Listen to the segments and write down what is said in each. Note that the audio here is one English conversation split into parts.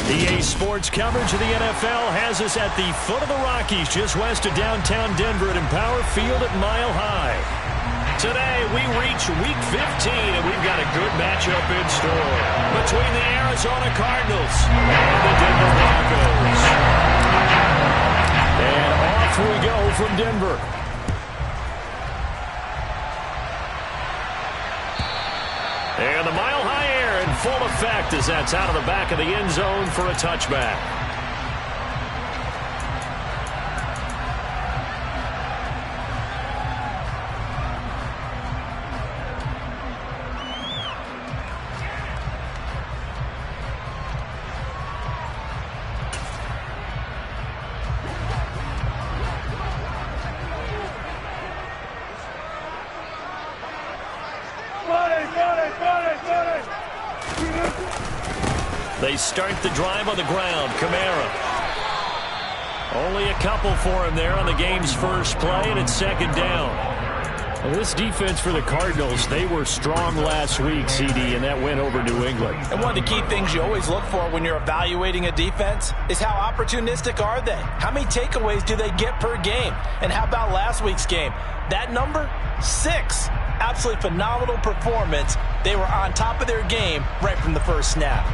EA Sports coverage of the NFL has us at the foot of the Rockies, just west of downtown Denver at Empower Field at Mile High. Today, we reach Week 15, and we've got a good matchup in store between the Arizona Cardinals and the Denver Broncos. And off we go from Denver. And the Mile High air in full effect as that's out of the back of the end zone for a touchback. They start the drive on the ground. Kamara. Only a couple for him there on the game's first play, and it's second down. Well, this defense for the Cardinals, they were strong last week, CD, and that went over New England. And one of the key things you always look for when you're evaluating a defense is how opportunistic are they? How many takeaways do they get per game? And how about last week's game? That number? 6. Absolutely phenomenal performance. They were on top of their game right from the first snap.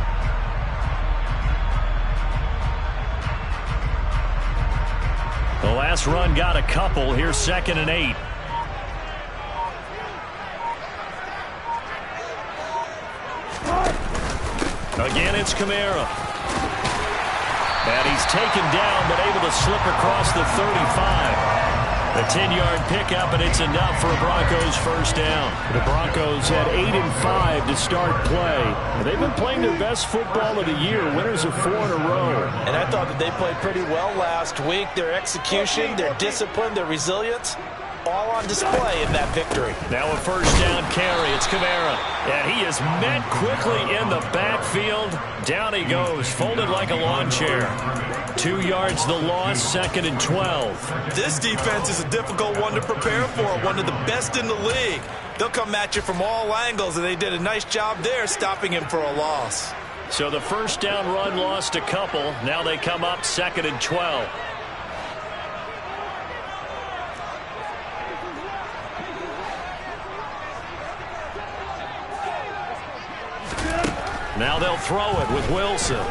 The last run got a couple. Here's 2nd and 8. Again, it's Kamara. And he's taken down, but able to slip across the 35. A 10-yard pickup, and it's enough for a Broncos first down. The Broncos had 8-5 to start play. And they've been playing their best football of the year, winners of 4 in a row. And I thought that they played pretty well last week. Their execution, their discipline, their resilience, all on display in that victory. Now a first down carry. It's Kamara. And he is met quickly in the backfield. Down he goes, folded like a lawn chair. 2 yards the loss, 2nd and 12. This defense is a difficult one to prepare for, one of the best in the league. They'll come at you from all angles, and they did a nice job there stopping him for a loss. So the first down run lost a couple. Now they come up 2nd and 12. Now they'll throw it with Wilson.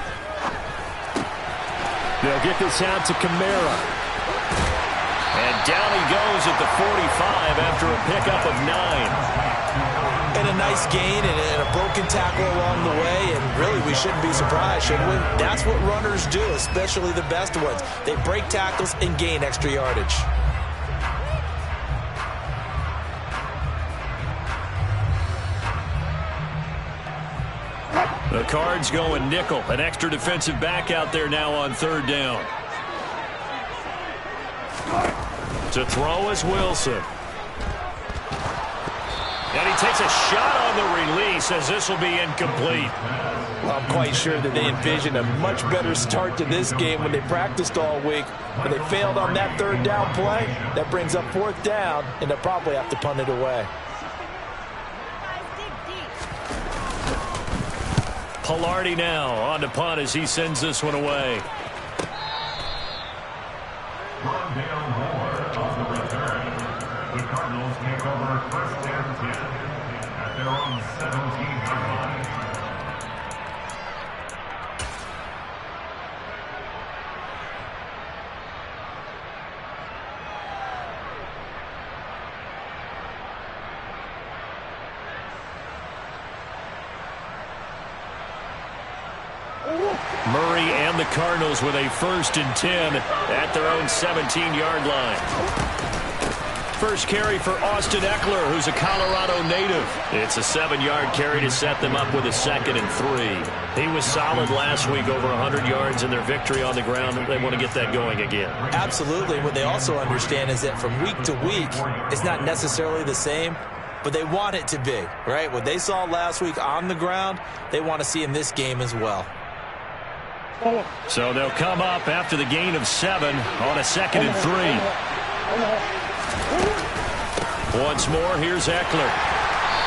They'll get this out to Kamara. And down he goes at the 45 after a pickup of 9. And a nice gain and a broken tackle along the way. And really, we shouldn't be surprised, should we? That's what runners do, especially the best ones. They break tackles and gain extra yardage. The Cards going nickel. An extra defensive back out there now on 3rd down. To throw is Wilson. And he takes a shot on the release as this will be incomplete. Well, I'm quite sure that they envisioned a much better start to this game when they practiced all week. But they failed on that 3rd down play. That brings up 4th down, and they'll probably have to punt it away. Pilardi now on to punt as he sends this one away. On the return, the Cardinals take over 1st and 10 at their own 17-yard line. Murray and the Cardinals with a 1st and 10 at their own 17-yard line. First carry for Austin Eckler, who's a Colorado native. It's a 7-yard carry to set them up with a 2nd and 3. He was solid last week, over 100 yards in their victory on the ground. They want to get that going again. Absolutely. What they also understand is that from week to week, it's not necessarily the same, but they want it to be, right? What they saw last week on the ground, they want to see in this game as well. So they'll come up after the gain of 7 on a 2nd and 3. Once more, here's Eckler.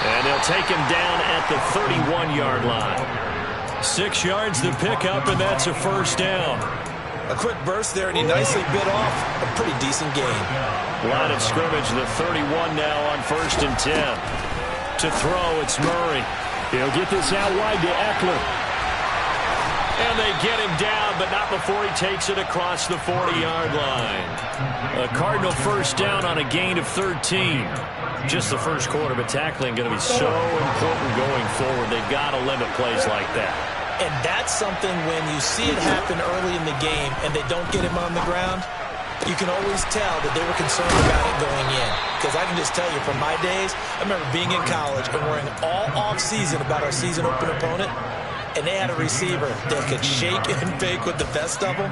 And they'll take him down at the 31-yard line. 6 yards the pickup, and that's a first down. A quick burst there, and he nicely bit off a pretty decent gain. Line of scrimmage, the 31 now on 1st and 10. To throw, it's Murray. He'll get this out wide to Eckler. And they get him down, but not before he takes it across the 40-yard line. A Cardinal first down on a gain of 13. Just the first quarter, but tackling going to be so important going forward. They've got to limit plays like that. And that's something when you see it happen early in the game and they don't get him on the ground, you can always tell that they were concerned about it going in. Because I can just tell you from my days, I remember being in college and worrying all off-season about our season open opponent, and they had a receiver that could shake and bake with the best of them.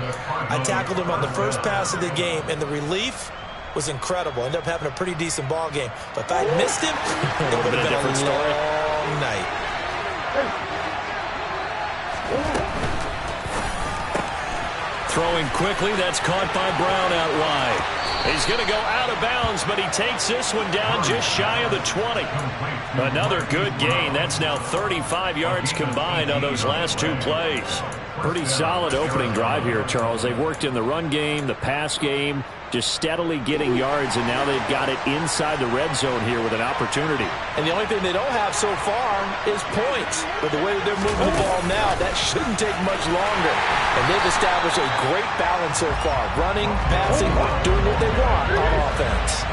I tackled him on the first pass of the game, and the relief was incredible. Ended up having a pretty decent ball game. But if I had missed him, it would have been a long night. Throwing quickly, that's caught by Brown out wide. He's going to go out of bounds, but he takes this one down just shy of the 20. Another good gain. That's now 35 yards combined on those last 2 plays. Pretty solid opening drive here, Charles. They've worked in the run game, the pass game, just steadily getting yards, and now they've got it inside the red zone here with an opportunity. And the only thing they don't have so far is points. But the way that they're moving the ball now, that shouldn't take much longer. And they've established a great balance so far. Running, passing, doing what they want on offense.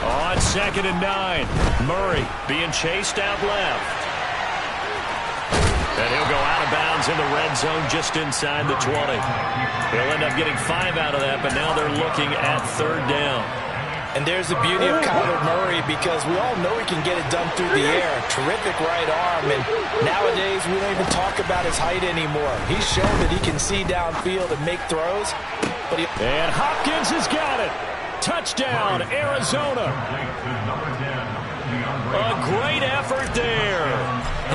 On 2nd and 9, Murray being chased out left. And he'll go out of bounds in the red zone just inside the 20. He'll end up getting 5 out of that, but now they're looking at 3rd down. And there's the beauty of Kyler Murray, because we all know he can get it done through the air. Terrific right arm, and nowadays we don't even talk about his height anymore. He's shown that he can see downfield and make throws. And Hopkins has got it. Touchdown, Arizona. A great effort there.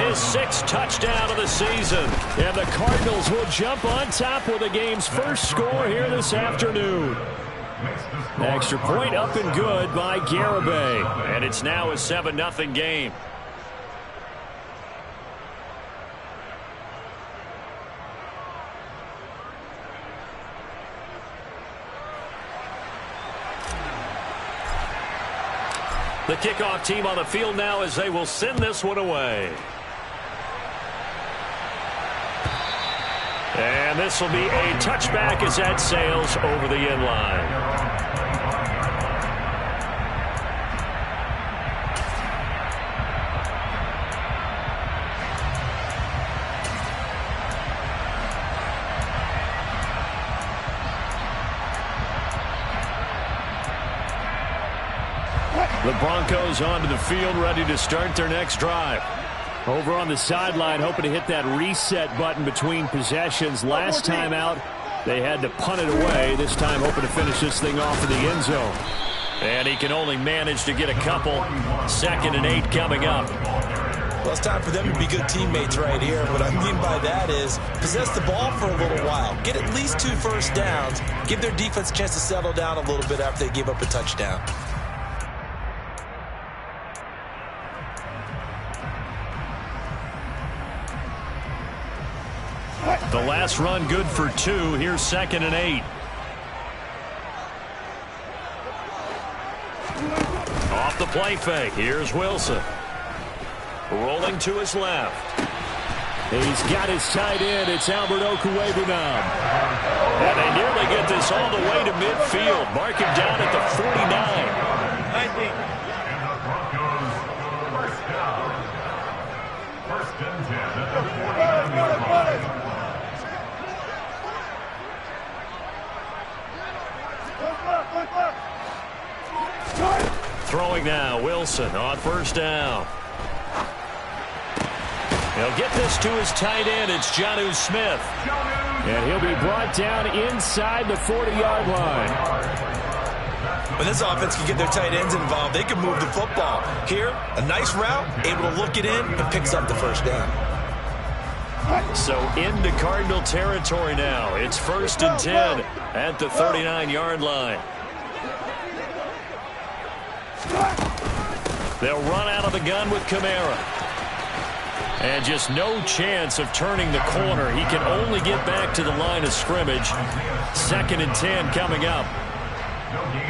His 6th touchdown of the season. And the Cardinals will jump on top with the game's first score here this afternoon. Extra point up and good by Garibay. And it's now a 7-0 game. The kickoff team on the field now as they will send this one away. And this will be a touchback as that sails over the end line. The Broncos onto the field, ready to start their next drive. Over on the sideline, hoping to hit that reset button between possessions. Last time out, they had to punt it away. This time, hoping to finish this thing off in the end zone. And he can only manage to get a couple. 2nd and 8 coming up. Well, it's time for them to be good teammates right here. What I mean by that is possess the ball for a little while. Get at least 2 first downs. Give their defense a chance to settle down a little bit after they give up a touchdown. The last run good for 2. Here's 2nd and 8. Off the play fake. Here's Wilson. Rolling to his left. He's got his tight end. It's Albert Okwuegbunam. And they nearly get this all the way to midfield. Mark him down at the 49. And the Broncos first down. 1st and 10 at the 49-yard line. Throwing now, Wilson on 1st down. He'll get this to his tight end. It's Jonnu Smith. And he'll be brought down inside the 40-yard line. When this offense can get their tight ends involved, they can move the football. Here, a nice route, able to look it in, and picks up the 1st down. So into Cardinal territory now. It's 1st and 10 at the 39-yard line. They'll run out of the gun with Kamara. And just no chance of turning the corner. He can only get back to the line of scrimmage. 2nd and 10 coming up.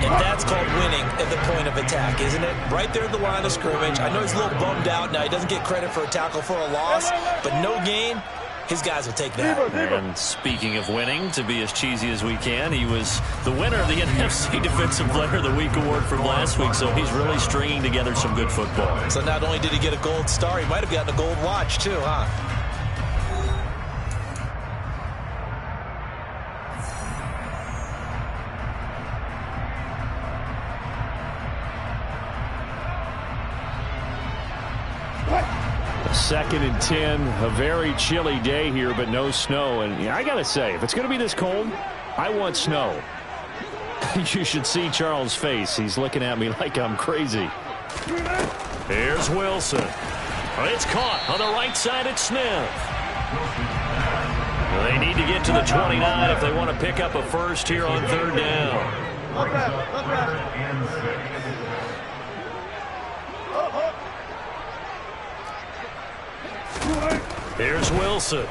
And that's called winning at the point of attack, isn't it? Right there at the line of scrimmage. I know he's a little bummed out now. He doesn't get credit for a tackle for a loss, but no gain. His guys will take that. And speaking of winning, to be as cheesy as we can, he was the winner of the NFC Defensive Player of the Week award from last week, so he's really stringing together some good football. So not only did he get a gold star, he might have gotten a gold watch too, huh? Second and 10, a very chilly day here, but no snow. And I got to say, if it's going to be this cold, I want snow. You should see Charles' face. He's looking at me like I'm crazy. Here's Wilson. It's caught on the right side at Smith. They need to get to the 29 if they want to pick up a first here on 3rd down. Here's Wilson.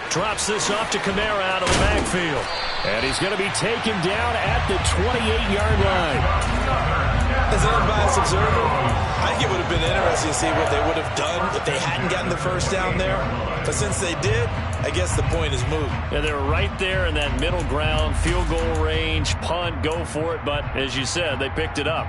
Drops this off to Kamara out of the backfield. And he's going to be taken down at the 28-yard line. As an unbiased observer, I think it would have been interesting to see what they would have done if they hadn't gotten the first down there. But since they did, I guess the point is moot. Yeah, they were right there in that middle ground, field goal range, punt, go for it. But as you said, they picked it up.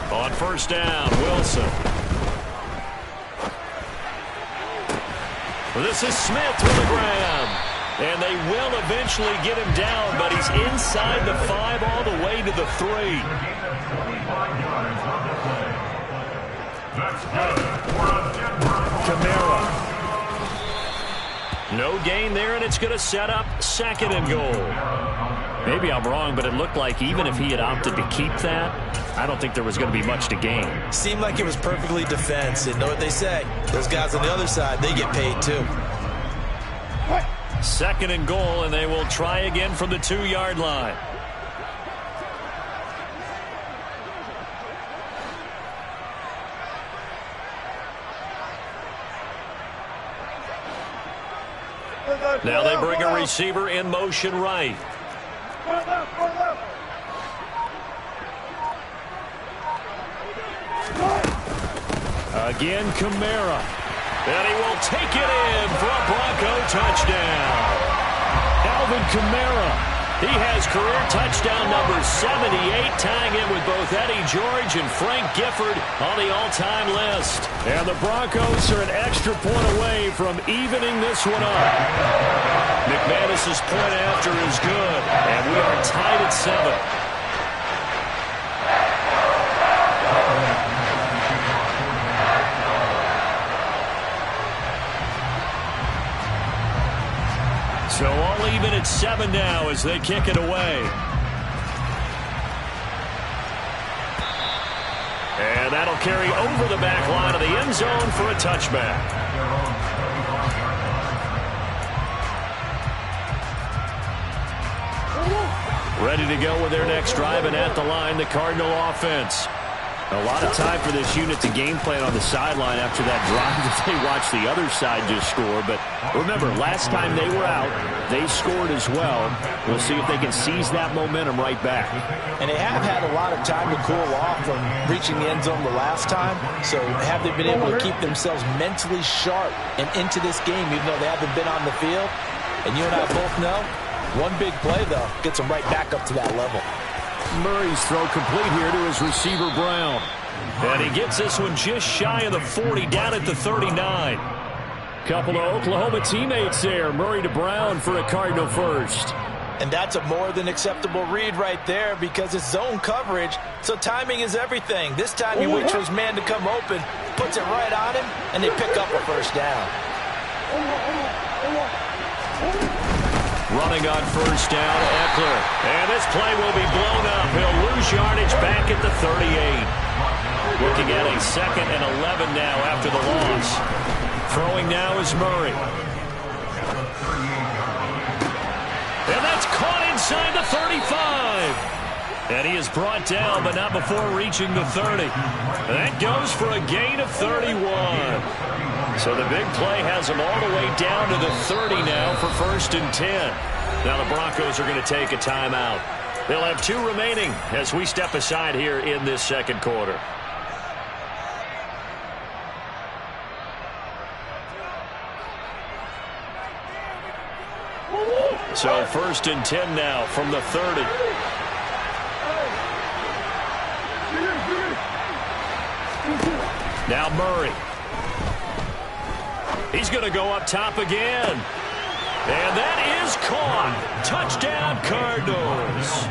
On 1st down, Wilson. Well, this is Smith with the grab. And they will eventually get him down, but he's inside the 5 all the way to the 3. Kamara. No gain there, and it's going to set up 2nd and goal. Maybe I'm wrong, but it looked like even if he had opted to keep that, I don't think there was going to be much to gain. Seemed like it was perfectly defense. And know what they say. Those guys on the other side, they get paid too. 2nd and goal, and they will try again from the 2-yard line. Now they bring a receiver in motion right. Again, Kamara. And he will take it in for a Bronco touchdown. Alvin Kamara. He has career touchdown number 78, tying it with both Eddie George and Frank Gifford on the all-time list. And the Broncos are an extra point away from evening this one up. McManus's point after is good, and we are tied at 7. So all even at 7 now as they kick it away. And that'll carry over the back line of the end zone for a touchback. Ready to go with their next drive, and at the line, the Cardinal offense. A lot of time for this unit to game plan on the sideline after that drive that they watched the other side just score. But remember, last time they were out, they scored as well. We'll see if they can seize that momentum right back. And they have had a lot of time to cool off from reaching the end zone the last time. So have they been able to keep themselves mentally sharp and into this game, even though they haven't been on the field? And you and I both know, one big play, though, gets them right back up to that level. Murray's throw complete here to his receiver, Brown. And he gets this one just shy of the 40, down at the 39. Couple of Oklahoma teammates there. Murray to Brown for a Cardinal first. And that's a more than acceptable read right there because it's zone coverage, so timing is everything. This time he waits for his man to come open, puts it right on him, and they pick up a first down. Running on first down, Eckler. And this play will be blown up. He'll lose yardage back at the 38. Looking at a 2nd and 11 now after the loss. Throwing now is Murray. And that's caught inside the 35. And he is brought down, but not before reaching the 30. That goes for a gain of 31. So the big play has him all the way down to the 30 now for 1st and 10. Now the Broncos are going to take a timeout. They'll have 2 remaining as we step aside here in this 2nd quarter. So 1st and 10 now from the 30. Now Murray. He's going to go up top again. And that is caught. Touchdown Cardinals.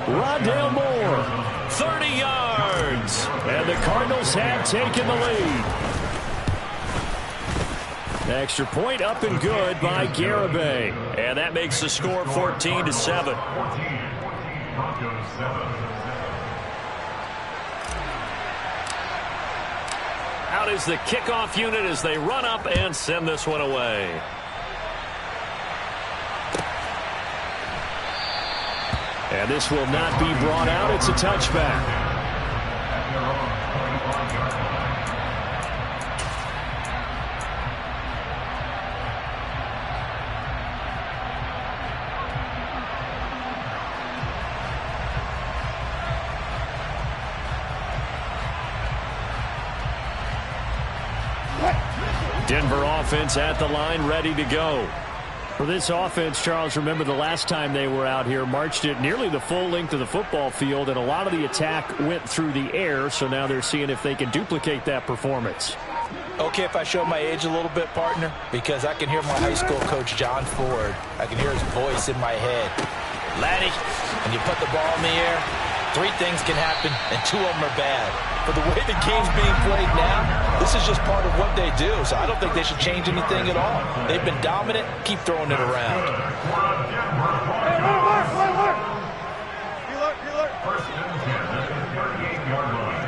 Rondale Moore, 30 yards. And the Cardinals have taken the lead. Extra point up and good by Garibay. And that makes the score 14-7. Out is the kickoff unit as they run up and send this one away. And this will not be brought out. It's a touchback. Denver offense at the line, ready to go. For this offense, Charles, remember the last time they were out here, marched it nearly the full length of the football field, and a lot of the attack went through the air, so now they're seeing if they can duplicate that performance. Okay, if I show my age a little bit, partner, because I can hear my high school coach, John Ford. I can hear his voice in my head. Laddie, when you put the ball in the air, 3 things can happen, and 2 of them are bad. For the way the game's being played now, this is just part of what they do, so I don't think they should change anything at all. They've been dominant. Keep throwing it around. First and 10 at the 38-yard line.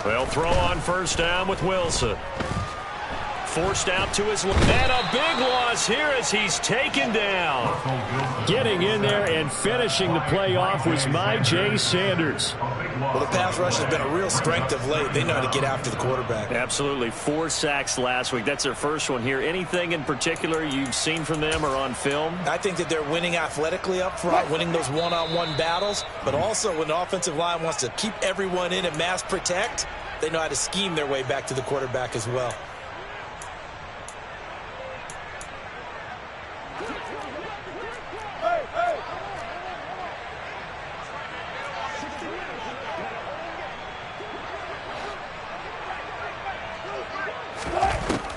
They'll throw on first down with Wilson. Forced out to his left. And a big loss here as he's taken down. Getting in there and finishing the play off was J. Sanders. Well, the pass rush has been a real strength of late. They know how to get after the quarterback. Absolutely. 4 sacks last week. That's their first one here. Anything in particular you've seen from them or on film? I think that they're winning athletically up front, winning those one-on-one battles, but also when the offensive line wants to keep everyone in and mass protect, they know how to scheme their way back to the quarterback as well.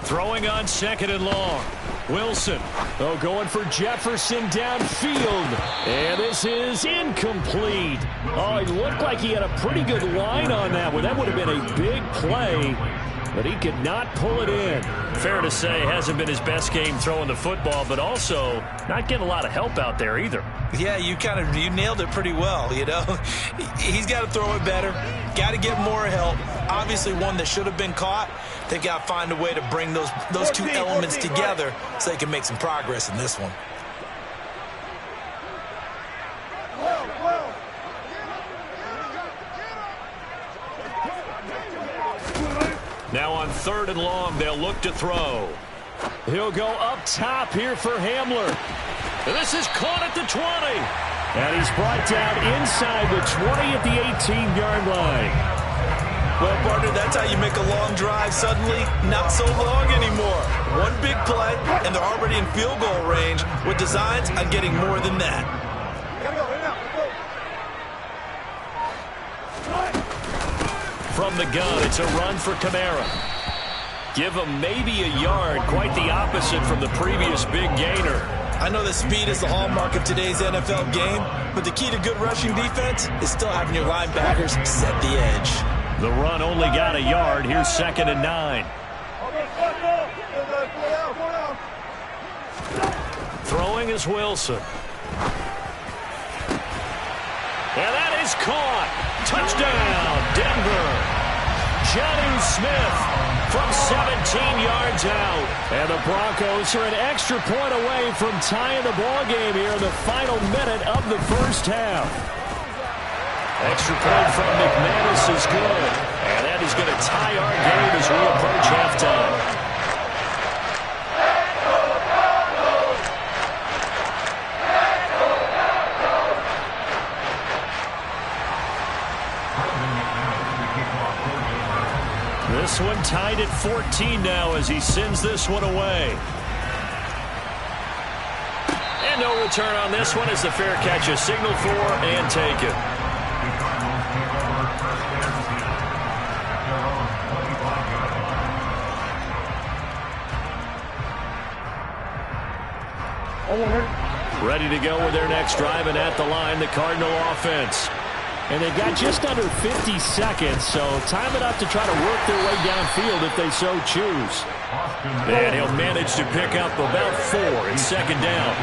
Throwing on 2nd and long. Wilson, going for Jefferson downfield. And this is incomplete. Oh, it looked like he had a pretty good line on that one. That would have been a big play, but he could not pull it in. Fair to say, hasn't been his best game throwing the football, but also not getting a lot of help out there either. Yeah, you nailed it pretty well, you know. He's got to throw it better, got to get more help. Obviously one that should have been caught. They've got to find a way to bring those 2 elements together so they can make some progress in this one. Now on 3rd and long, they'll look to throw. He'll go up top here for Hamler. And this is caught at the 20. And he's brought down inside the 20 at the 18-yard line. Well, partner, that's how you make a long drive suddenly not so long anymore. One big play, and they're already in field goal range with designs on getting more than that. From the gun, it's a run for Kamara. Give him maybe a yard, quite the opposite from the previous big gainer. I know that speed is the hallmark of today's NFL game, but the key to good rushing defense is still having your linebackers set the edge. The run only got a yard. Here's 2nd and 9. Throwing is Wilson. And that is caught. Touchdown, Denver. Jonnu Smith from 17 yards out. And the Broncos are an extra point away from tying the ball game here in the final minute of the first half. Extra point from McManus is good. And that is going to tie our game as we approach halftime. This one tied at 14 now as he sends this one away. And no return on this one as the fair catch is signaled for and taken. Ready to go with their next drive, and at the line, the Cardinal offense. And they've got just under 50 seconds, so time it up to try to work their way downfield if they so choose. And he'll manage to pick up about 4 in 2nd down.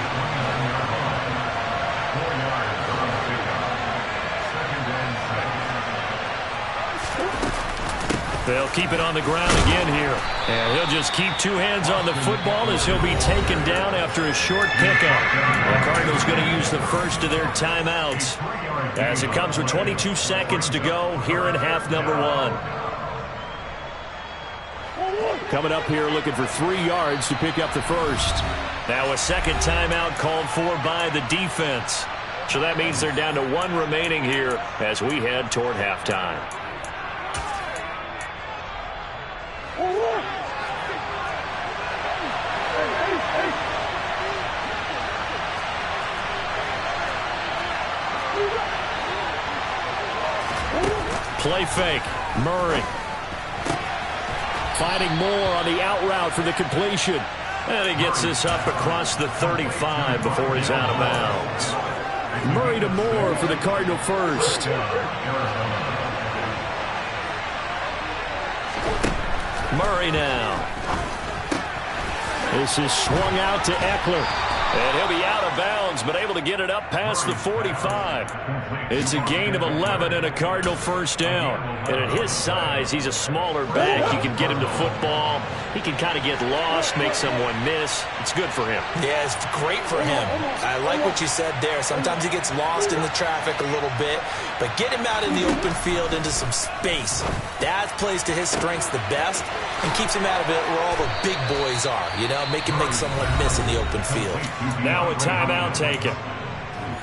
They'll keep it on the ground again here. And he'll just keep 2 hands on the football as he'll be taken down after a short pickup. The Cardinals going to use the first of their timeouts as it comes with 22 seconds to go here in half number 1. Coming up here looking for 3 yards to pick up the first. Now a second timeout called for by the defense. So that means they're down to 1 remaining here as we head toward halftime. Play fake. Murray. Finding Moore on the out route for the completion. And he gets this up across the 35 before he's out of bounds. Murray to Moore for the Cardinal first. Murray now. This is swung out to Eckler. And he'll be out of bounds, but able to get it up past the 45. It's a gain of 11 and a Cardinal first down. And at his size, he's a smaller back. You can get him to football. He can kind of get lost, make someone miss. It's good for him. Yeah, it's great for him. I like what you said there. Sometimes he gets lost in the traffic a little bit, but get him out in the open field into some space. That plays to his strengths the best and keeps him out of it where all the big boys are, you know, make someone miss in the open field. Now a timeout taken.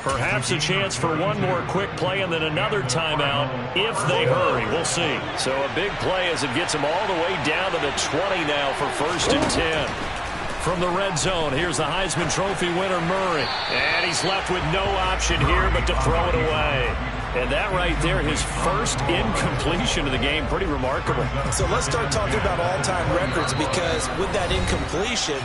Perhaps a chance for one more quick play and then another timeout if they hurry. We'll see. So a big play as it gets them all the way down to the 20 now for 1st and 10. From the red zone, here's the Heisman Trophy winner, Murray. And he's left with no option here but to throw it away. And that right there, his first incompletion of the game, pretty remarkable. So let's start talking about all-time records, because with that incompletion,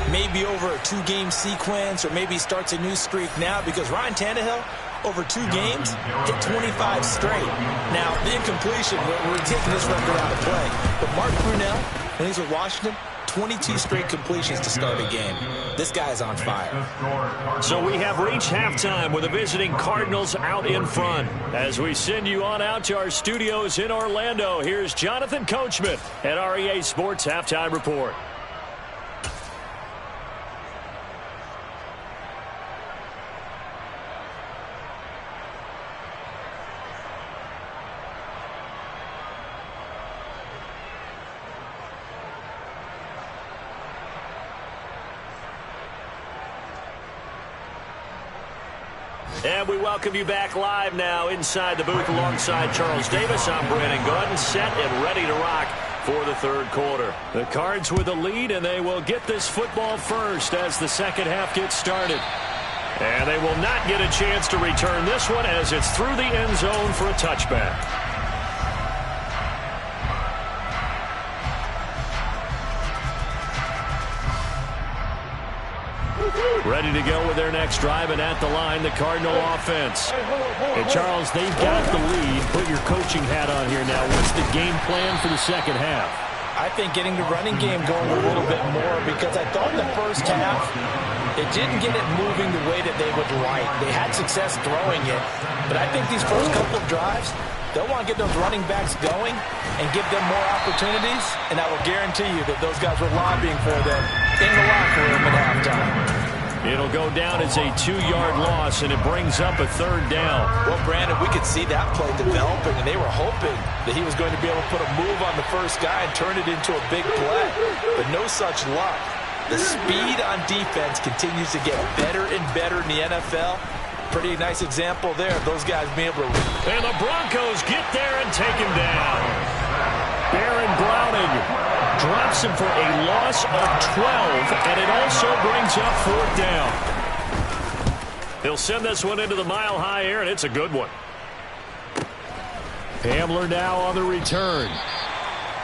maybe over a 2-game sequence, or maybe starts a new streak now, because Ryan Tannehill, over 2 games, hit 25 straight. Now, the incompletion, we're taking this record out of play. But Mark Brunell, when he's with Washington, 22 straight completions to start a game. This guy's on fire. So we have reached halftime with the visiting Cardinals out in front. As we send you on out to our studios in Orlando, here's Jonathan Coachman at REA Sports Halftime Report. And we welcome you back live now inside the booth alongside Charles Davis. I'm Brandon Gordon, set and ready to rock for the 3rd quarter. The Cards with the lead, and they will get this football first as the second half gets started. And they will not get a chance to return this one as it's through the end zone for a touchback. Ready to go with their next drive, and at the line, the Cardinal offense. And Charles, they've got the lead. Put your coaching hat on here now. What's the game plan for the second half? I think getting the running game going a little bit more, because I thought in the first half it didn't get it moving the way that they would like. They had success throwing it, but I think these first couple of drives, they'll want to get those running backs going and give them more opportunities, and I will guarantee you that those guys were lobbying for them in the locker room at halftime. It'll go down as a 2-yard loss, and it brings up a 3rd down. Well, Brandon, we could see that play developing, and they were hoping that he was going to be able to put a move on the first guy and turn it into a big play, but no such luck. The speed on defense continues to get better and better in the NFL. Pretty nice example there of those guys being able to... And the Broncos get there and take him down. Baron Browning drops him for a loss of 12, and it also brings up 4th down. He'll send this one into the mile-high air, and it's a good one. Hamler now on the return.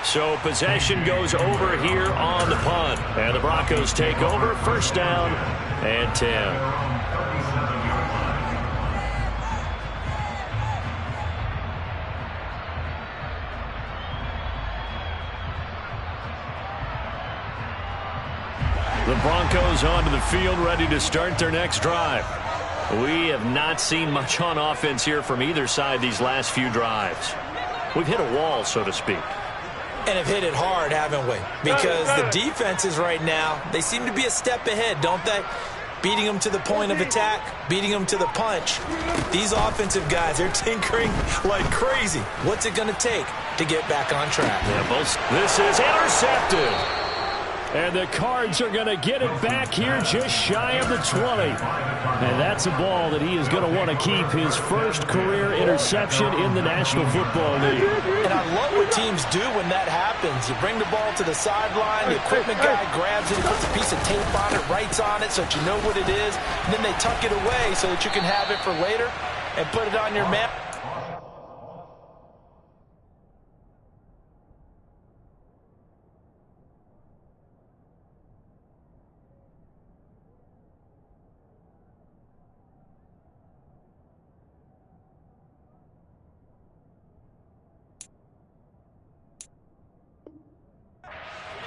So possession goes over here on the punt. And the Broncos take over, 1st down and 10. The Broncos onto the field, ready to start their next drive. We have not seen much on offense here from either side these last few drives. We've hit a wall, so to speak. And have hit it hard, haven't we? Because the defenses right now, they seem to be a step ahead, don't they? Beating them to the point of attack, beating them to the punch. These offensive guys, they're tinkering like crazy. What's it going to take to get back on track? This is intercepted. And the Cards are going to get it back here just shy of the 20. And that's a ball that he is going to want to keep, his first career interception in the National Football League. And I love what teams do when that happens. You bring the ball to the sideline, the equipment guy grabs it, puts a piece of tape on it, writes on it so that you know what it is, and then they tuck it away so that you can have it for later and put it on your map.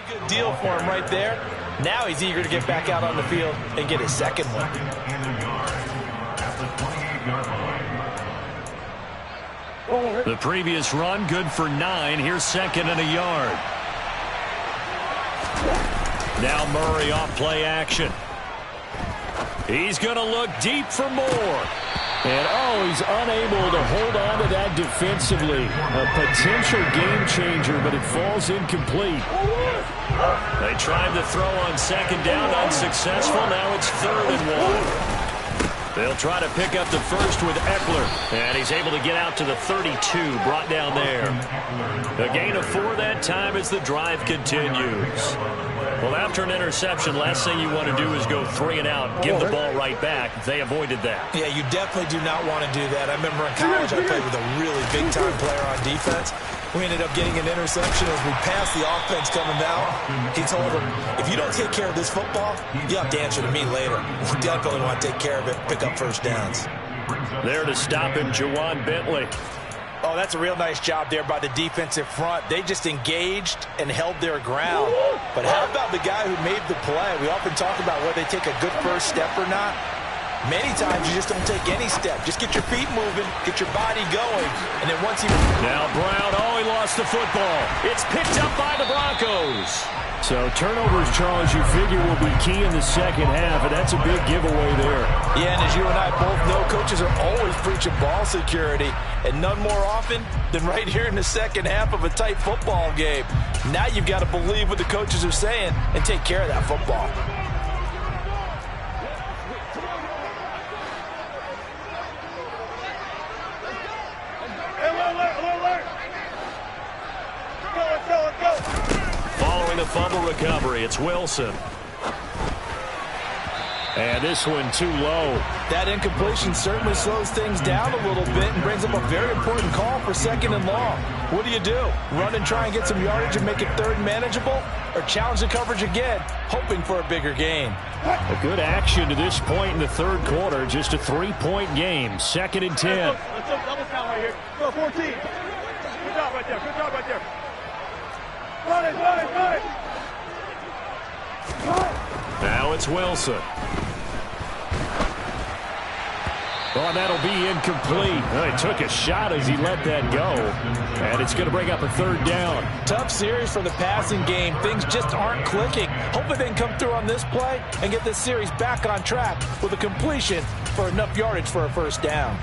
Good deal for him right there. Now he's eager to get back out on the field and get his second one. The previous run, good for 9. Here's 2nd and a yard. Now Murray off play action. He's going to look deep for more. And, he's unable to hold on to that defensively. A potential game changer, but it falls incomplete. They tried to throw on 2nd down, unsuccessful. Now it's 3rd and 1. They'll try to pick up the first with Eckler. And he's able to get out to the 32, brought down there. A gain of 4 that time as the drive continues. Well, after an interception, last thing you want to do is go 3 and out, give the ball right back. They avoided that. Yeah, you definitely do not want to do that. I remember in college I played with a really big-time player on defense. We ended up getting an interception as we passed the offense coming down. He told him, if you don't take care of this football, you have to answer to me later. You definitely want to take care of it, pick up first downs. There to stop him, Juwan Bentley. Oh, that's a real nice job there by the defensive front. They just engaged and held their ground. But how about the guy who made the play? We often talk about whether they take a good first step or not. Many times you just don't take any step. Just get your feet moving, get your body going, and then once he... Now Brown, he lost the football. It's picked up by the Broncos. So turnovers, Charles, you figure will be key in the second half, and that's a big giveaway there. Yeah, and as you and I both know, coaches are always preaching ball security, and none more often than right here in the second half of a tight football game. Now you've got to believe what the coaches are saying and take care of that football. Following the fumble recovery, it's Wilson. And this one too low. That incompletion certainly slows things down a little bit and brings up a very important call for 2nd and long. What do? Run and try and get some yardage and make it 3rd and manageable? Or challenge the coverage again, hoping for a bigger gain? A good action to this point in the 3rd quarter. Just a 3-point game. 2nd and 10. Let's go double count right here. Go 14. Good job right there. Good job right there. Run it, run it, run it. Now it's Wilson. Oh, that'll be incomplete. Well, he took a shot as he let that go. And it's going to bring up a 3rd down. Tough series for the passing game. Things just aren't clicking. Hopefully they can come through on this play and get this series back on track with a completion for enough yardage for a 1st down.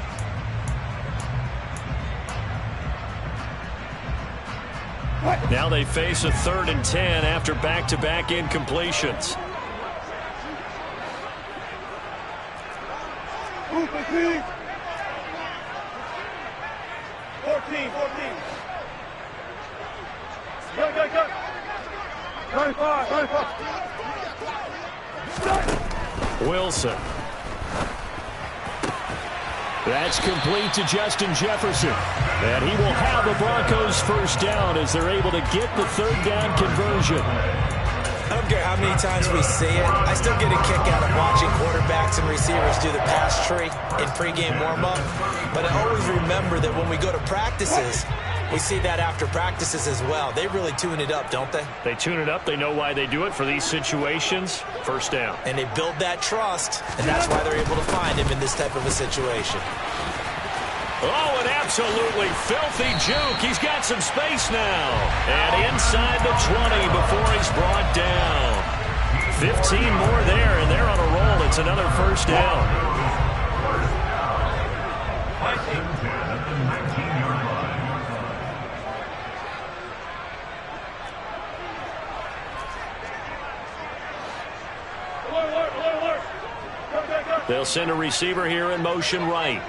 Now they face a 3rd and 10 after back-to-back incompletions. 14. Go. 35. Wilson. That's complete to Justin Jefferson. And he will have the Broncos 1st down as they're able to get the 3rd down conversion. I don't care how many times we see it. I still get a kick out of watching quarterbacks and receivers do the pass tree in pregame warm-up. But I always remember that when we go to practices, we see that after practices as well. They really tune it up, don't they? They tune it up. They know why they do it for these situations. 1st down. And they build that trust, and that's why they're able to find him in this type of a situation. Oh, an absolutely filthy juke. He's got some space now. And inside the 20 before he's brought down. 15 more there, and they're on a roll. It's another 1st down. They'll send a receiver here in motion right.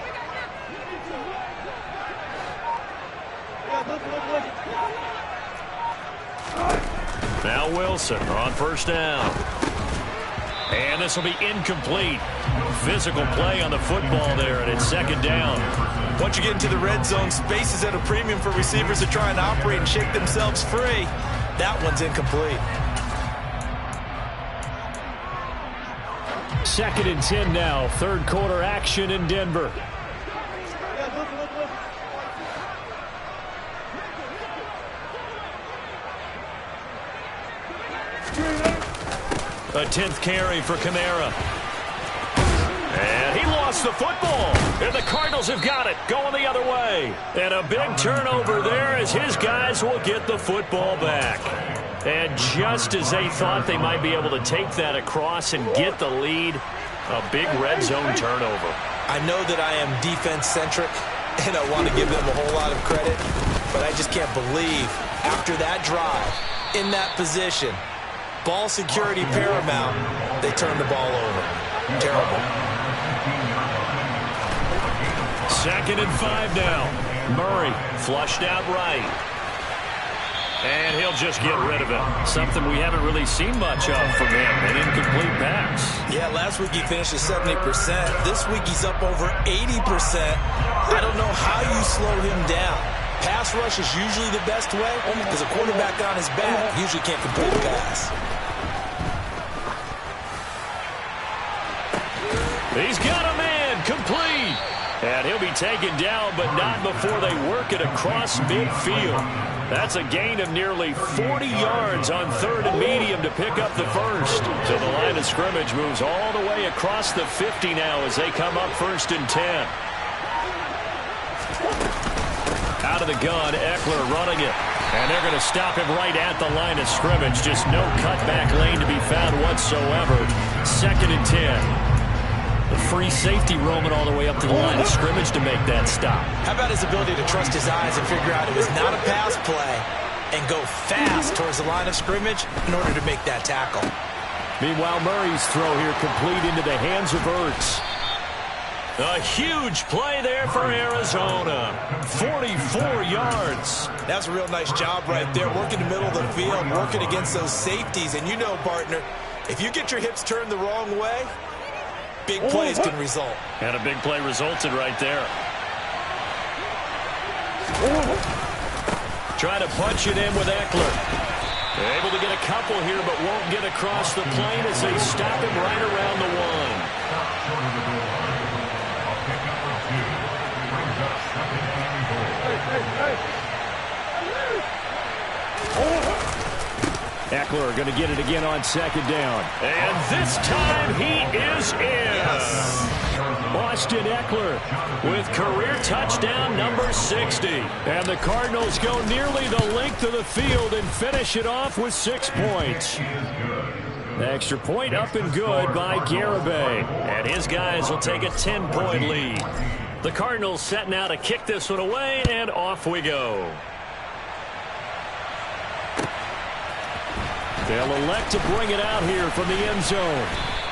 Now Wilson on 1st down. And this will be incomplete. Physical play on the football there, and it's 2nd down. Once you get into the red zone, space is at a premium for receivers that try and operate and shake themselves free. That one's incomplete. 2nd and 10 now. 3rd quarter action in Denver. A 10th carry for Kamara. And he lost the football. And the Cardinals have got it, going the other way. And a big turnover there as his guys will get the football back. And just as they thought they might be able to take that across and get the lead, a big red zone turnover. I know that I am defense-centric, and I want to give them a whole lot of credit, but I just can't believe after that drive, in that position, ball security paramount, they turned the ball over. Terrible. 2nd and 5 now. Murray flushed out right. And he'll just get rid of it. Something we haven't really seen much of from him. An incomplete pass. Yeah, last week he finished at 70%. This week he's up over 80%. I don't know how you slow him down. Pass rush is usually the best way because a quarterback on his back usually can't complete a pass. He's got a man complete. And he'll be taken down, but not before they work it across midfield. That's a gain of nearly 40 yards on 3rd and medium to pick up the 1st. So the line of scrimmage moves all the way across the 50 now as they come up 1st and 10. Out of the gun, Eckler running it. And they're going to stop him right at the line of scrimmage. Just no cutback lane to be found whatsoever. 2nd and 10. The free safety roaming all the way up to the line of scrimmage to make that stop. How about his ability to trust his eyes and figure out it was not a pass play and go fast towards the line of scrimmage in order to make that tackle. Meanwhile, Murray's throw here complete into the hands of Ertz. A huge play there for Arizona. 44 yards. That's a real nice job right there, working the middle of the field, working against those safeties. And you know, partner, if you get your hips turned the wrong way, big plays can result. And a big play resulted right there. Trying to punch it in with Eckler. They're able to get a couple here, but won't get across the plane as they stop him right around the 1. Eckler going to get it again on second down. And this time he is in. Austin Eckler with career touchdown number 60. And the Cardinals go nearly the length of the field and finish it off with 6 points. Extra point up and good by Garibay. And his guys will take a 10-point lead. The Cardinals setting out to kick this one away, and off we go. They'll elect to bring it out here from the end zone.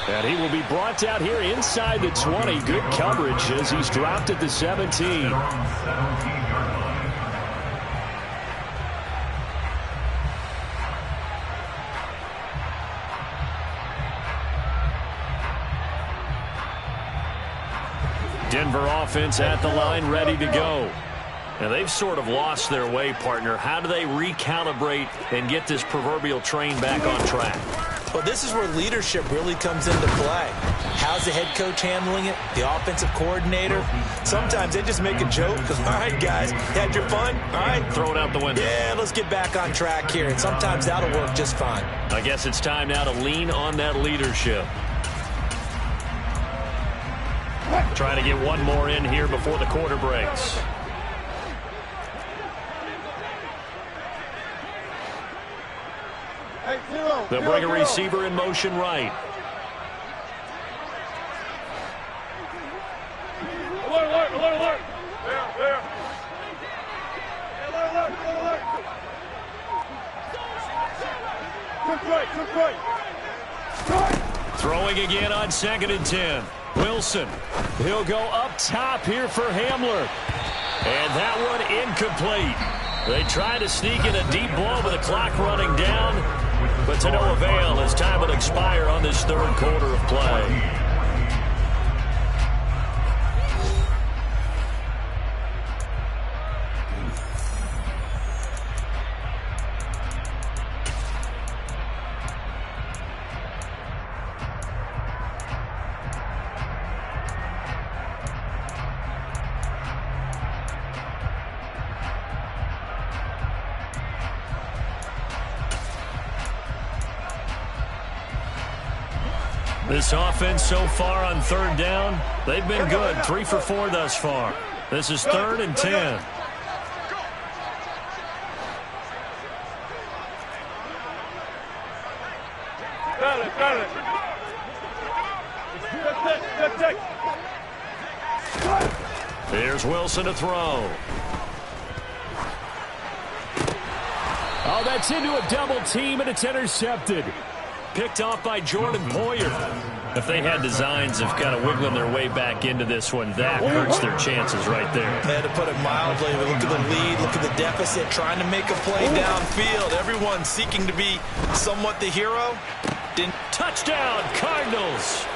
And he will be brought out here inside the 20. Good coverage as he's dropped at the 17. Denver offense at the line, ready to go. Now, they've sort of lost their way, partner. How do they recalibrate and get this proverbial train back on track? Well, this is where leadership really comes into play. How's the head coach handling it? The offensive coordinator? Sometimes they just make a joke. All right, guys, had your fun? All right. Throw it out the window. Yeah, let's get back on track here. And sometimes that'll work just fine. I guess it's time now to lean on that leadership. Trying to get one more in here before the quarter breaks. They'll bring a receiver in motion right. Alert, alert, alert. There. Alert. Took right. Throwing again on 2nd and 10. Wilson. He'll go up top here for Hamler. And that one incomplete. They try to sneak in a deep ball with the clock running down, but to no avail as time will expire on this third quarter of play. This offense so far on 3rd down, they've been good. 3 for 4 thus far. This is 3rd and 10. Got it. Here's Wilson to throw. Oh, that's into a double team, and it's intercepted. Picked off by Jordan Poyer. If they had designs of kind of wiggling their way back into this one, that hurts their chances right there. Yeah, to put it mildly, look at the lead, look at the deficit, trying to make a play downfield. Everyone seeking to be somewhat the hero. Touchdown, Cardinals.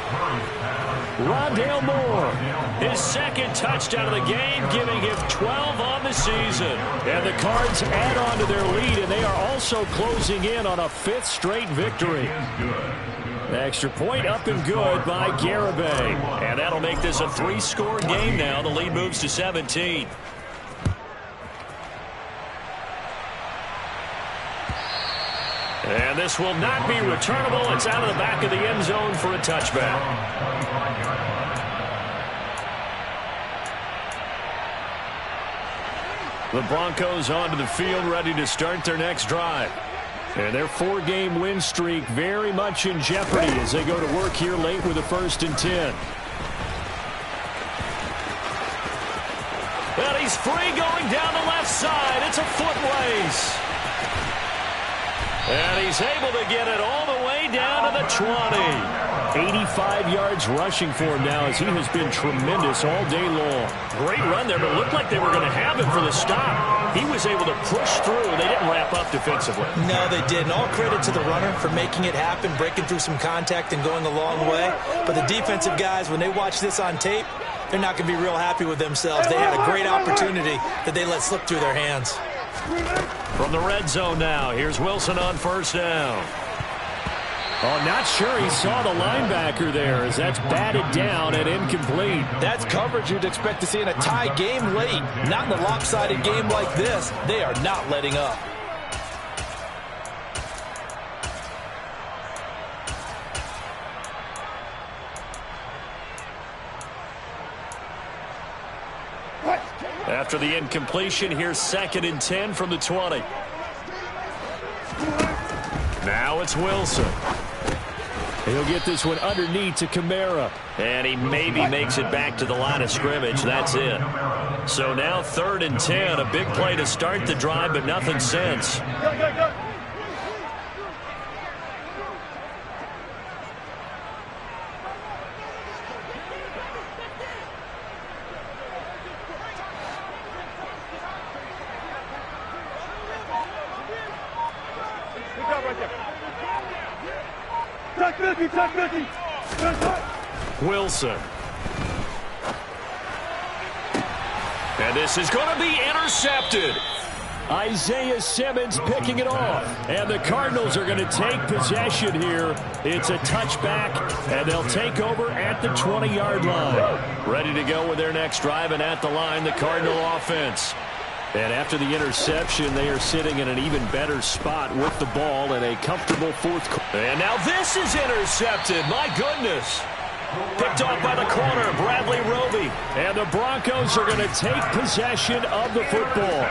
Rondale Moore, his 2nd touchdown of the game, giving him 12 on the season. And the Cards add on to their lead, and they are also closing in on a 5th straight victory. Extra point up and good by Garibay. And that'll make this a 3-score game now. The lead moves to 17. And this will not be returnable. It's out of the back of the end zone for a touchback. The Broncos onto the field, ready to start their next drive. And their 4-game win streak very much in jeopardy as they go to work here late with a 1st and 10. And he's free going down the left side. It's a foot race. And he's able to get it all the way down to the 20. 85 yards rushing for him now as he has been tremendous all day long. Great run there, but it looked like they were going to have him for the stop. He was able to push through. They didn't wrap up defensively. No, they didn't. All credit to the runner for making it happen, breaking through some contact and going a long way. But the defensive guys, when they watch this on tape, they're not going to be real happy with themselves. They had a great opportunity that they let slip through their hands. From the red zone now, here's Wilson on first down. Oh, not sure he saw the linebacker there as that's batted down and incomplete. That's coverage you'd expect to see in a tie game late. Not in a lopsided game like this. They are not letting up. After the incompletion, here's 2nd and 10 from the 20. Now it's Wilson. He'll get this one underneath to Kamara. And he maybe makes it back to the line of scrimmage. That's it. So now 3rd and 10. A big play to start the drive, but nothing since. Go. Wilson. And this is going to be intercepted. Isaiah Simmons picking it off. And the Cardinals are going to take possession here. It's a touchback, and they'll take over at the 20-yard line. Ready to go with their next drive, and at the line, the Cardinal offense. And after the interception, they are sitting in an even better spot with the ball in a comfortable 4th quarter. And now this is intercepted. My goodness. Picked off by the corner, Bradley Roby. And the Broncos are going to take possession of the football.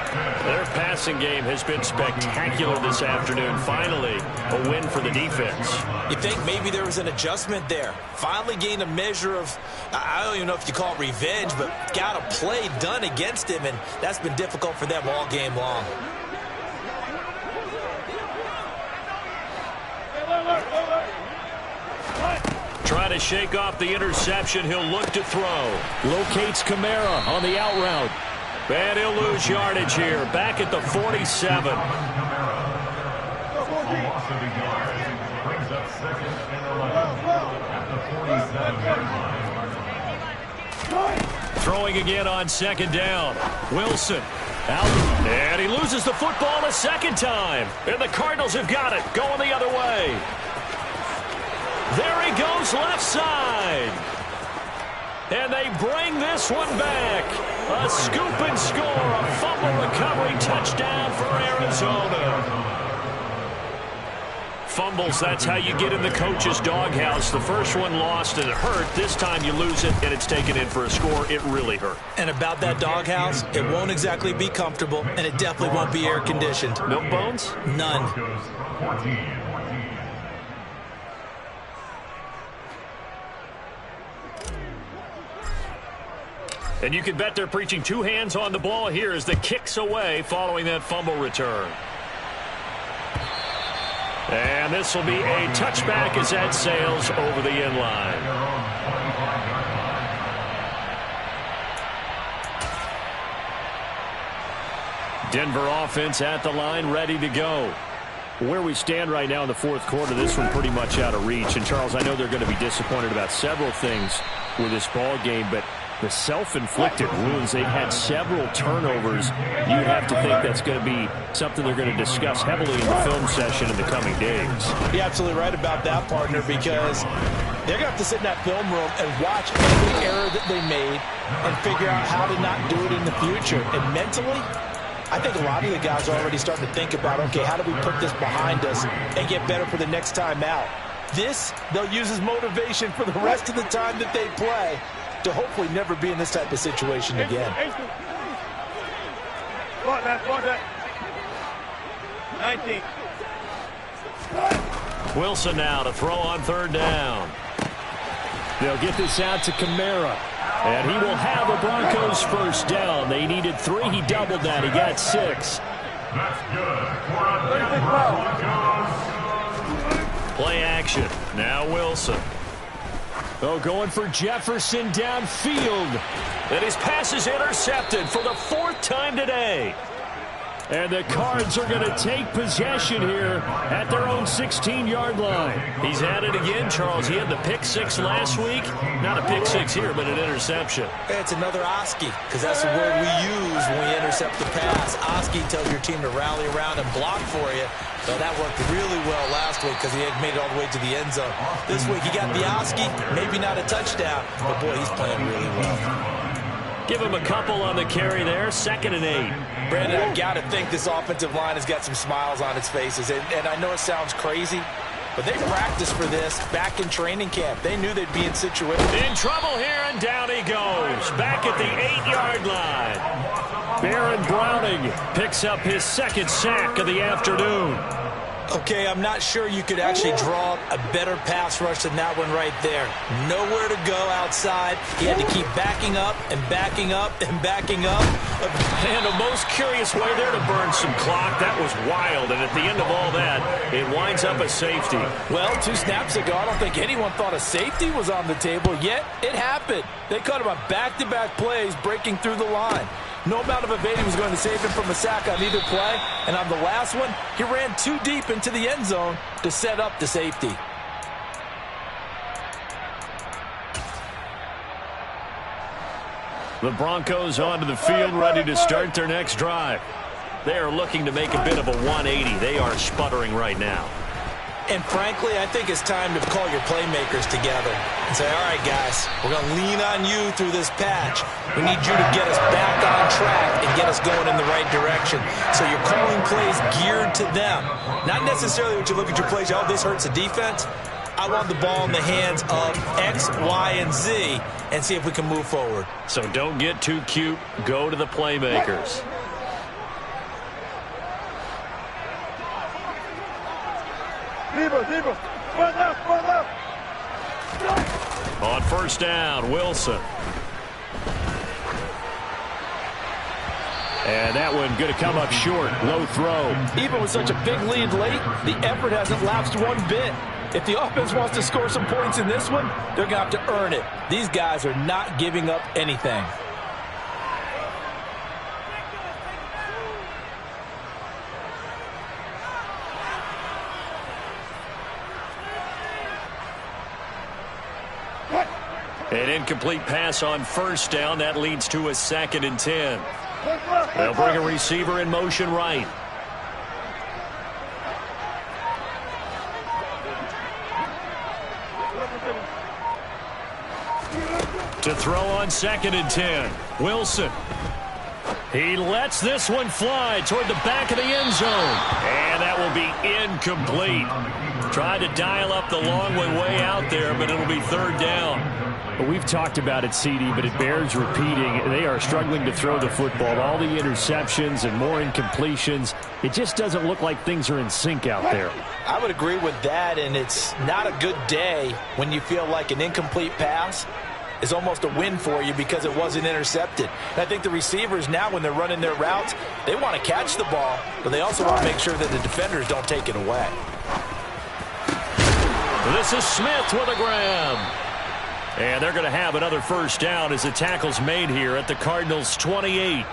Their passing game has been spectacular this afternoon. Finally, a win for the defense. You think maybe there was an adjustment there. Finally gained a measure of, I don't even know if you call it revenge, but got a play done against him, and that's been difficult for them all game long. Trying to shake off the interception. He'll look to throw. Locates Kamara on the out route. And he'll lose yardage here. Back at the 47. Throwing again on 2nd down. Wilson out. And he loses the football a 2nd time. And the Cardinals have got it. Going the other way. There he goes left side. And they bring this one back. A scoop and score. A fumble recovery touchdown for Arizona. Fumbles, that's how you get in the coach's doghouse. The first one lost and it hurt. This time you lose it and it's taken in for a score. It really hurt. And about that doghouse, it won't exactly be comfortable, and it definitely won't be air-conditioned. Milk bones? None. And you can bet they're preaching 2 hands on the ball here as the kick's away following that fumble return. And this will be a touchback as that sails over the end line. Denver offense at the line, ready to go. Where we stand right now in the 4th quarter, this one pretty much out of reach. And, Charles, I know they're going to be disappointed about several things with this ball game, but the self-inflicted wounds, they've had several turnovers. You'd have to think that's going to be something they're going to discuss heavily in the film session in the coming days. You're absolutely right about that, partner, because they're going to have to sit in that film room and watch every error that they made and figure out how to not do it in the future. And mentally, I think a lot of the guys are already starting to think about, okay, how do we put this behind us and get better for the next time out? This, they'll use as motivation for the rest of the time that they play to hopefully never be in this type of situation again. 19. Wilson now to throw on 3rd down. They'll get this out to Kamara. And he will have a Broncos 1st down. They needed 3. He doubled that. He got 6. That's good for a Denver Broncos. Play action. Now Wilson. Oh, going for Jefferson downfield. And his pass is intercepted for the 4th time today. And the Cards are going to take possession here at their own 16-yard line. He's at it again, Charles. He had the pick 6 last week. Not a pick 6 here, but an interception. It's another Oski, because that's the word we use when we intercept the pass. Oski tells your team to rally around and block for you. So that worked really well last week because he had made it all the way to the end zone. This week he got the Oski, maybe not a touchdown, but boy, he's playing really well. Give him a couple on the carry there. 2nd and 8. Brandon, I got to think this offensive line has got some smiles on its faces. And I know it sounds crazy, but they practiced for this back in training camp. They knew they'd be in situation. In trouble here, and down he goes. Back at the 8-yard line. Baron Browning picks up his 2nd sack of the afternoon. Okay, I'm not sure you could actually draw a better pass rush than that one right there. Nowhere to go outside. He had to keep backing up and backing up and backing up. And a most curious way there to burn some clock. That was wild. And at the end of all that, it winds up a safety. Well, 2 snaps ago, I don't think anyone thought a safety was on the table, yet it happened. They caught him on back-to-back plays breaking through the line. No amount of evading was going to save him from a sack on either play. And on the last one, he ran too deep into the end zone to set up the safety. The Broncos onto the field, ready to start their next drive. They are looking to make a bit of a 180. They are sputtering right now. And frankly, I think it's time to call your playmakers together and say, all right, guys, we're going to lean on you through this patch. We need you to get us back on track and get us going in the right direction. So you're calling plays geared to them. Not necessarily when you look at your plays, oh, this hurts the defense. I want the ball in the hands of X, Y, and Z and see if we can move forward. So don't get too cute. Go to the playmakers. Zebra. One left. On 1st down, Wilson. And that one going to come up short. Low throw. Even with such a big lead late, the effort hasn't lapsed one bit. If the offense wants to score some points in this one, they're going to have to earn it. These guys are not giving up anything. An incomplete pass on 1st down. That leads to a 2nd and 10. They'll bring a receiver in motion right. To throw on 2nd and 10. Wilson. He lets this one fly toward the back of the end zone. And that will be incomplete. Tried to dial up the long way out there, but it'll be 3rd down. We've talked about it, CD, but it bears repeating. They are struggling to throw the football. All the interceptions and more incompletions. It just doesn't look like things are in sync out there. I would agree with that, and it's not a good day when you feel like an incomplete pass is almost a win for you because it wasn't intercepted. And I think the receivers now, when they're running their routes, they want to catch the ball, but they also want to make sure that the defenders don't take it away. This is Smith with a grab. And they're going to have another 1st down as the tackle's made here at the Cardinals' 28.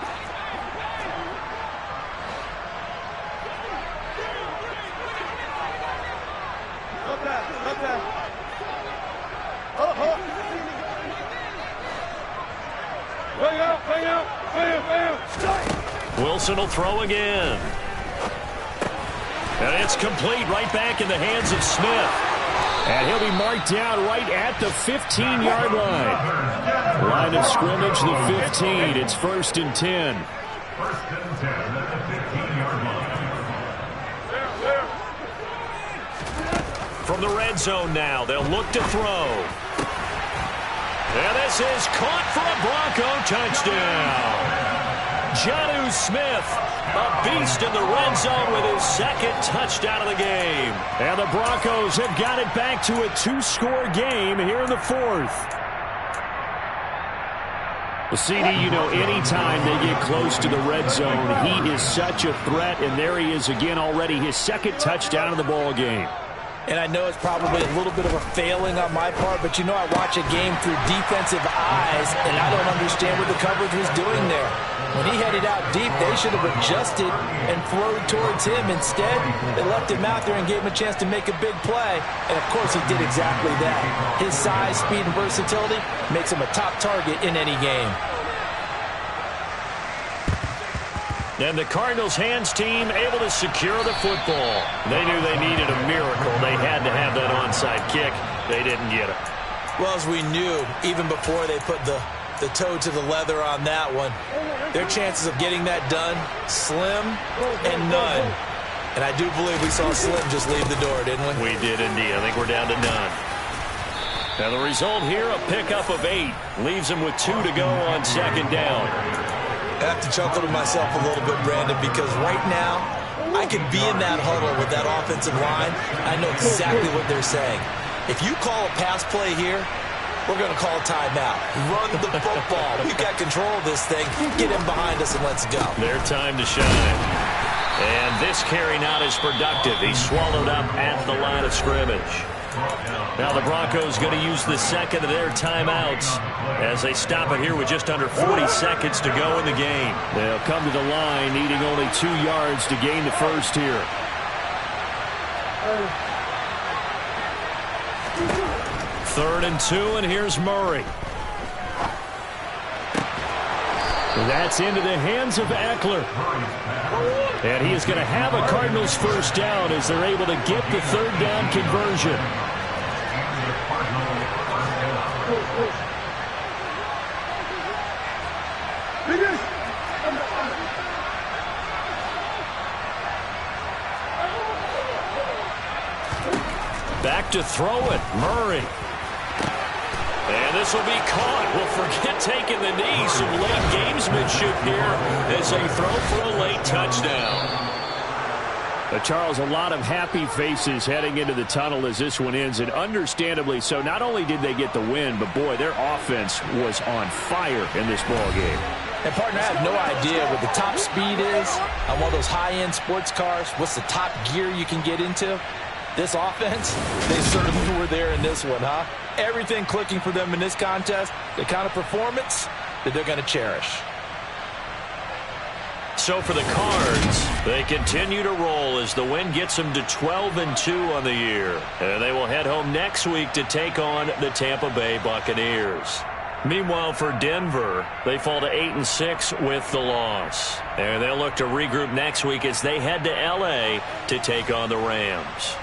Wilson will throw again. And it's complete right back in the hands of Smith. And he'll be marked down right at the 15-yard line. Line of scrimmage, the 15. It's 1st and 10. 1st and 10 at the 15-yard line. From the red zone now, they'll look to throw. And this is caught for a Bronco touchdown. Jonnu Smith, a beast in the red zone with his 2nd touchdown of the game. And the Broncos have got it back to a 2-score game here in the 4th. Well, CD, you know, anytime they get close to the red zone, he is such a threat, and there he is again already, his second touchdown of the ball game. And I know it's probably a little bit of a failing on my part, but you know I watch a game through defensive eyes, and I don't understand what the coverage was doing there. When he headed out deep, they should have adjusted and flowed towards him. Instead, they left him out there and gave him a chance to make a big play. And, of course, he did exactly that. His size, speed, and versatility makes him a top target in any game. And the Cardinals' hands team able to secure the football. They knew they needed a miracle. They had to have that onside kick. They didn't get it. Well, as we knew, even before they put the toe to the leather on that one, their chances of getting that done, slim and none. And I do believe we saw Slim just leave the door, didn't we? We did indeed. I think we're down to none. Now the result here, a pickup of 8. Leaves him with 2 to go on second down. I have to chuckle to myself a little bit, Brandon, because right now, I could be in that huddle with that offensive line. I know exactly what they're saying. If you call a pass play here, we're going to call a timeout. Run the football. We've got control of this thing. Get him behind us and let's go. Their time to shine. And this carry not as productive. He's swallowed up at the line of scrimmage. Now the Broncos going to use the second of their timeouts as they stop it here with just under 40 seconds to go in the game. They'll come to the line needing only 2 yards to gain the first here. Third and 2, and here's Murray. That's into the hands of Eckler. And he is going to have a Cardinals first down as they're able to get the third down conversion. Back to throw it, Murray. And this will be caught. Well, forget taking the knee. Some late gamesmanship here as they throw for a late touchdown. But Charles, a lot of happy faces heading into the tunnel as this one ends, and understandably so. Not only did they get the win, but boy, their offense was on fire in this ball game. And partner, I have no idea what the top speed is on one of those high-end sports cars. What's the top gear you can get into? This offense, they certainly were there in this one, huh? Everything clicking for them in this contest, the kind of performance that they're going to cherish. So for the Cards, they continue to roll as the win gets them to 12-2 on the year. And they will head home next week to take on the Tampa Bay Buccaneers. Meanwhile, for Denver, they fall to 8-6 with the loss. And they'll look to regroup next week as they head to L.A. to take on the Rams.